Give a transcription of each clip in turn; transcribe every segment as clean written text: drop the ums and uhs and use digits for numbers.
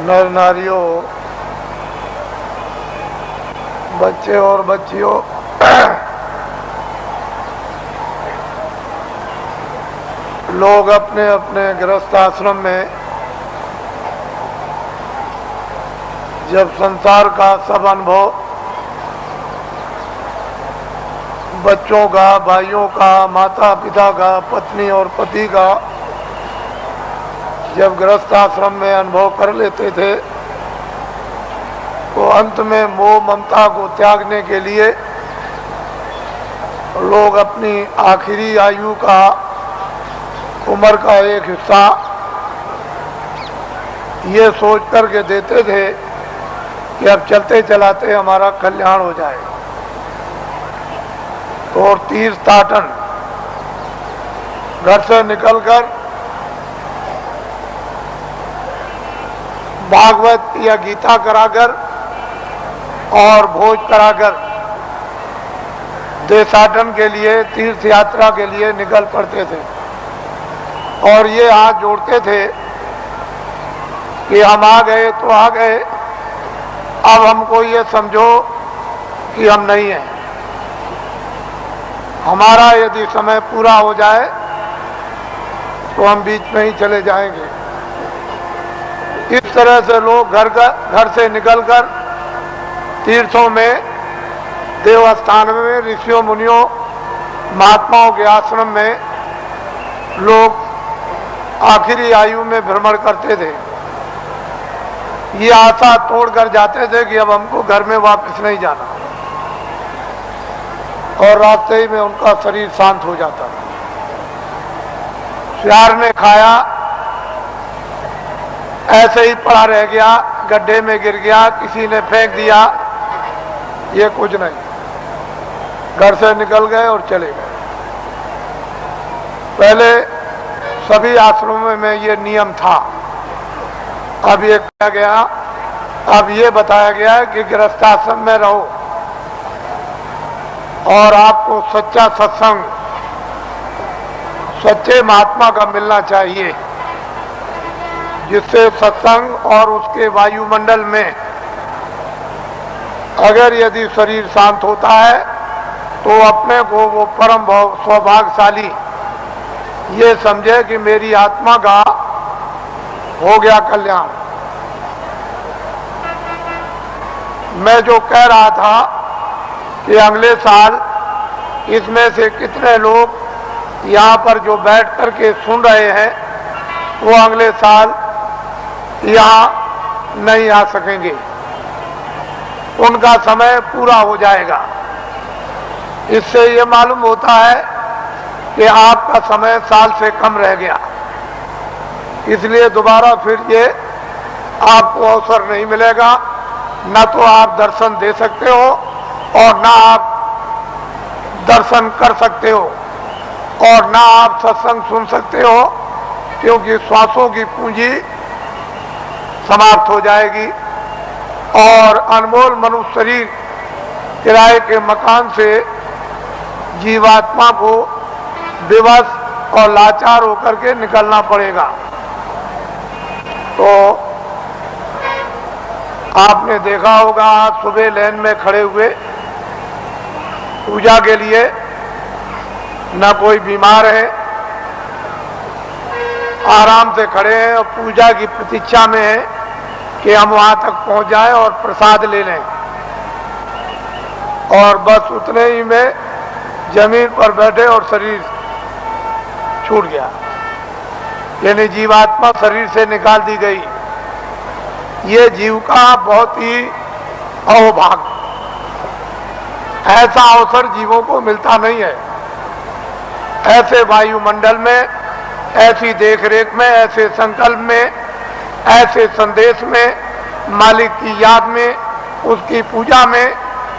नर नारियों, बच्चे और बच्चियों, लोग अपने अपने गृहस्थ आश्रम में जब संसार का सब अनुभव बच्चों का, भाइयों का, माता पिता का, पत्नी और पति का जब गृहस्थ आश्रम में अनुभव कर लेते थे तो अंत में मोह ममता को त्यागने के लिए लोग अपनी आखिरी आयु का, उम्र का एक हिस्सा ये सोच करके देते थे कि अब चलते चलाते हमारा कल्याण हो जाए। तो और तीर्थाटन घर से निकलकर भागवत या गीता कराकर और भोज कराकर देशाटन के लिए, तीर्थ यात्रा के लिए निकल पड़ते थे और ये हाथ जोड़ते थे कि हम आ गए तो आ गए, अब हमको ये समझो कि हम नहीं हैं। हमारा यदि समय पूरा हो जाए तो हम बीच में ही चले जाएंगे। इस तरह से लोग घर से निकलकर तीर्थों में, देवस्थान में, ऋषियों मुनियों महात्माओं के आश्रम में लोग आखिरी आयु में भ्रमण करते थे। ये आशा तोड़कर जाते थे कि अब हमको घर में वापस नहीं जाना, और रास्ते ही में उनका शरीर शांत हो जाता। सियार ने खाया, ऐसे ही पड़ा रह गया, गड्ढे में गिर गया, किसी ने फेंक दिया, ये कुछ नहीं। घर से निकल गए और चले गए। पहले सभी आश्रमों में ये नियम था, अब ये किया गया, अब ये बताया गया है कि गृहस्थाश्रम में रहो और आपको सच्चा सत्संग, सच्चे महात्मा का मिलना चाहिए, जिससे सत्संग और उसके वायुमंडल में अगर यदि शरीर शांत होता है तो अपने को वो परम सौभाग्यशाली ये समझे कि मेरी आत्मा का हो गया कल्याण। मैं जो कह रहा था कि अगले साल इसमें से कितने लोग यहाँ पर जो बैठ करके सुन रहे हैं वो अगले साल यहाँ नहीं आ सकेंगे, उनका समय पूरा हो जाएगा। इससे ये मालूम होता है कि आपका समय साल से कम रह गया, इसलिए दोबारा फिर ये आपको अवसर नहीं मिलेगा। न तो आप दर्शन दे सकते हो और न आप दर्शन कर सकते हो और न आप सत्संग सुन सकते हो, क्योंकि श्वासों की पूंजी समाप्त हो जाएगी और अनमोल मनुष्य शरीर किराए के मकान से जीवात्मा को विवश और लाचार होकर के निकलना पड़ेगा। तो आपने देखा होगा, आज सुबह लाइन में खड़े हुए पूजा के लिए, न कोई बीमार है, आराम से खड़े हैं और पूजा की प्रतीक्षा में है कि हम वहां तक पहुंच जाएं और प्रसाद ले लें, और बस उतने ही में जमीन पर बैठे और शरीर छूट गया, यानी जीवात्मा शरीर से निकाल दी गई। ये जीव का बहुत ही अहोभाग्य, ऐसा अवसर जीवों को मिलता नहीं है। ऐसे वायुमंडल में, ऐसी देखरेख में, ऐसे संकल्प में, ऐसे संदेश में, मालिक की याद में, उसकी पूजा में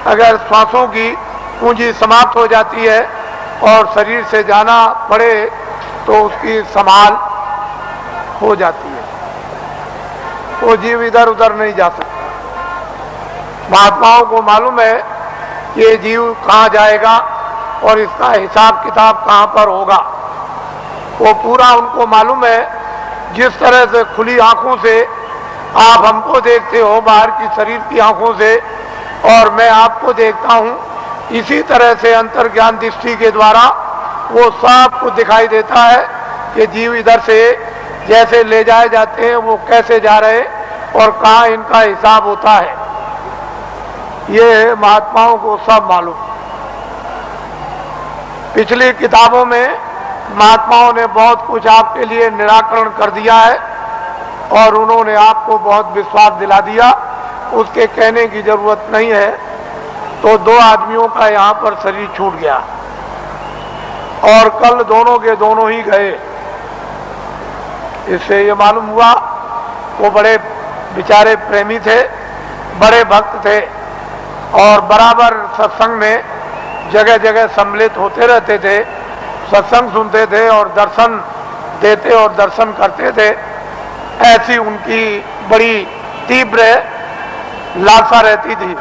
अगर श्वासों की पूंजी समाप्त हो जाती है और शरीर से जाना पड़े तो उसकी संभाल हो जाती है, वो जीव इधर उधर नहीं जा सकता। महात्माओं को मालूम है कि ये जीव कहाँ जाएगा और इसका हिसाब किताब कहाँ पर होगा, वो पूरा उनको मालूम है। जिस तरह से खुली आंखों से आप हमको देखते हो बाहर की शरीर की आंखों से और मैं आपको देखता हूं, इसी तरह से अंतर्ज्ञान दृष्टि के द्वारा वो सब कुछ दिखाई देता है कि जीव इधर से जैसे ले जाए जाते हैं वो कैसे जा रहे और कहाँ इनका हिसाब होता है। ये महात्माओं को सब मालूम। पिछली किताबों में महात्माओं ने बहुत कुछ आपके लिए निराकरण कर दिया है और उन्होंने आपको बहुत विश्वास दिला दिया, उसके कहने की जरूरत नहीं है। तो 2 आदमियों का यहाँ पर शरीर छूट गया और कल दोनों के दोनों ही गए। इससे ये मालूम हुआ वो बड़े बेचारे प्रेमी थे, बड़े भक्त थे और बराबर सत्संग में जगह जगह सम्मिलित होते रहते थे, सत्संग सुनते थे और दर्शन देते और दर्शन करते थे। ऐसी उनकी बड़ी तीव्र लालसा रहती थी।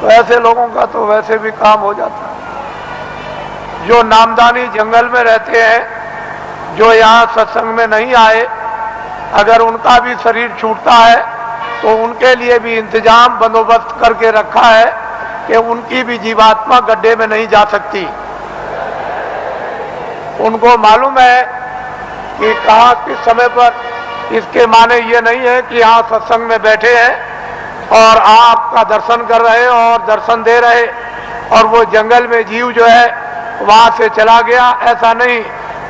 तो ऐसे लोगों का तो वैसे भी काम हो जाता है। जो नामदानी जंगल में रहते हैं, जो यहाँ सत्संग में नहीं आए, अगर उनका भी शरीर छूटता है तो उनके लिए भी इंतजाम बंदोबस्त करके रखा है कि उनकी भी जीवात्मा गड्ढे में नहीं जा सकती। उनको मालूम है कि कहाँ किस समय पर। इसके माने ये नहीं है कि यहाँ सत्संग में बैठे हैं और आपका दर्शन कर रहे और दर्शन दे रहे और वो जंगल में जीव जो है वहां से चला गया, ऐसा नहीं।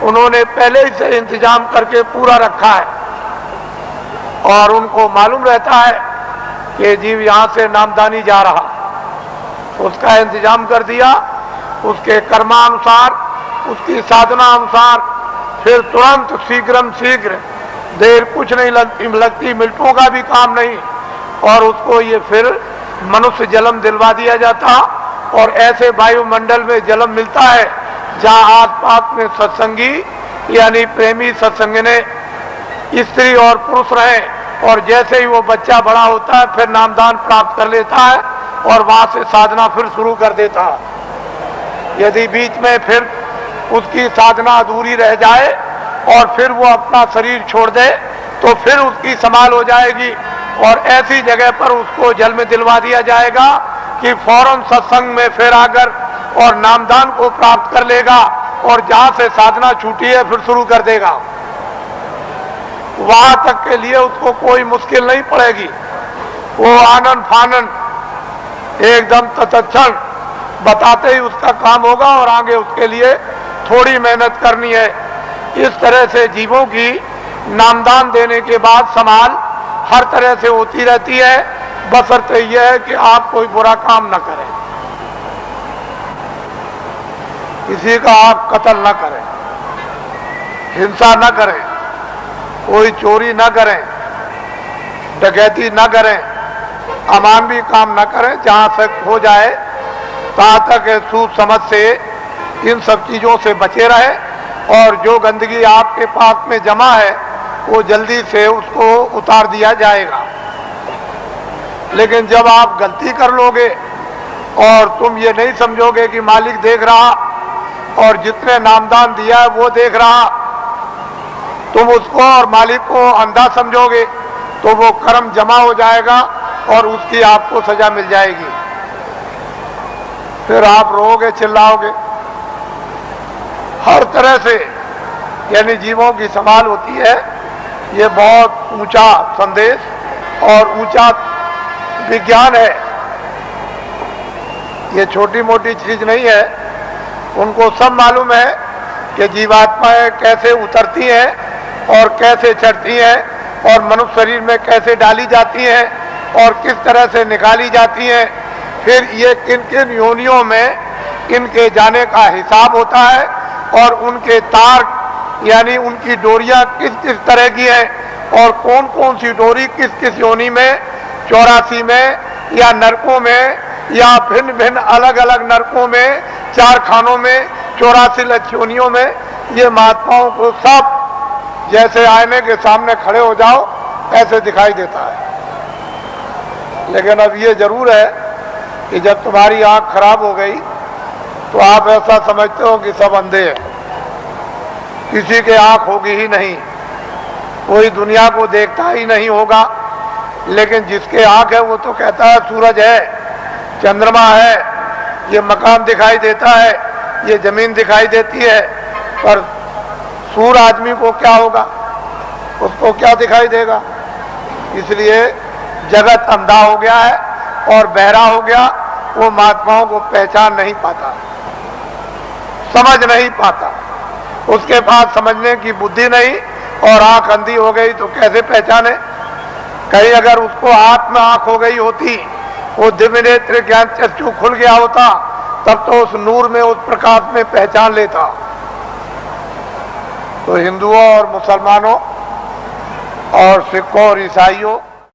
उन्होंने पहले ही से इंतजाम करके पूरा रखा है और उनको मालूम रहता है कि जीव यहाँ से नामदानी जा रहा, उसका इंतजाम कर दिया। उसके कर्मानुसार, उसकी साधना अनुसार फिर तुरंत शीघ्र देर कुछ नहीं लगती, मिनटों का भी काम नहीं, और उसको ये फिर मनुष्य जन्म दिलवा दिया जाता और ऐसे वायुमंडल में जन्म मिलता है जहाँ आसपास में सत्संगी यानी प्रेमी सत्संगने स्त्री और पुरुष रहे और जैसे ही वो बच्चा बड़ा होता है फिर नामदान प्राप्त कर लेता है और वहां से साधना फिर शुरू कर देता है। यदि बीच में फिर उसकी साधना अधूरी रह जाए और फिर वो अपना शरीर छोड़ दे तो फिर उसकी संभाल हो जाएगी और ऐसी जगह पर उसको जल में दिलवा दिया जाएगा कि फौरन सत्संग में फिर आकर और नामदान को प्राप्त कर लेगा और जहां से साधना छूटी है फिर शुरू कर देगा। वहां तक के लिए उसको कोई मुश्किल नहीं पड़ेगी। वो आनंद फानंद एकदम तत्क्षण बताते ही उसका काम होगा और आगे उसके लिए थोड़ी मेहनत करनी है। इस तरह से जीवों की नामदान देने के बाद संभाल हर तरह से होती रहती है, बशर्ते यह है कि आप कोई बुरा काम न करें, किसी का आप कत्ल न करें, हिंसा न करें, कोई चोरी न करें, डकैती न करें, अमानवीय काम न करें। जहां तक हो जाए तहां तक सूझ समझ से इन सब चीजों से बचे रहे और जो गंदगी आपके पास में जमा है वो जल्दी से उसको उतार दिया जाएगा। लेकिन जब आप गलती कर लोगे और तुम ये नहीं समझोगे कि मालिक देख रहा और जितने नामदान दिया है वो देख रहा, तुम उसको और मालिक को अंधा समझोगे तो वो कर्म जमा हो जाएगा और उसकी आपको सजा मिल जाएगी। फिर आप रोओगे, चिल्लाओगे। हर तरह से यानी जीवों की संभाल होती है। ये बहुत ऊंचा संदेश और ऊंचा विज्ञान है। ये छोटी मोटी चीज नहीं है। उनको सब मालूम है कि जीवात्माएं कैसे उतरती हैं और कैसे चढ़ती हैं और मनुष्य शरीर में कैसे डाली जाती हैं और किस तरह से निकाली जाती हैं। फिर ये किन किन योनियों में इनके जाने का हिसाब होता है और उनके तार यानी उनकी डोरियां किस किस तरह की हैं और कौन कौन सी डोरी किस किस योनि में, 84 में या नरकों में या भिन्न भिन्न अलग अलग नरकों में, 4 खानों में, 84 लक्ष्योनियों में, ये महात्माओं को सब जैसे आईने के सामने खड़े हो जाओ ऐसे दिखाई देता है। लेकिन अब ये जरूर है कि जब तुम्हारी आंख खराब हो गई तो आप ऐसा समझते हो कि सब अंधे हैं, किसी के आंख होगी ही नहीं, कोई दुनिया को देखता ही नहीं होगा, लेकिन जिसके आंख है वो तो कहता है सूरज है, चंद्रमा है, ये मकान दिखाई देता है, ये जमीन दिखाई देती है, पर सूर आदमी को क्या होगा, उसको क्या दिखाई देगा। इसलिए जगत अंधा हो गया है और बहरा हो गया, वो महात्माओं को पहचान नहीं पाता, समझ नहीं पाता, उसके पास समझने की बुद्धि नहीं और आंख अंधी हो गई तो कैसे पहचाने। कहीं अगर उसको आत्म आंख हो गई होती, वो दिव्य नेत्र ज्ञान चक्षु खुल गया होता, तब तो उस नूर में, उस प्रकाश में पहचान लेता। तो हिंदुओं और मुसलमानों और सिखों और ईसाइयों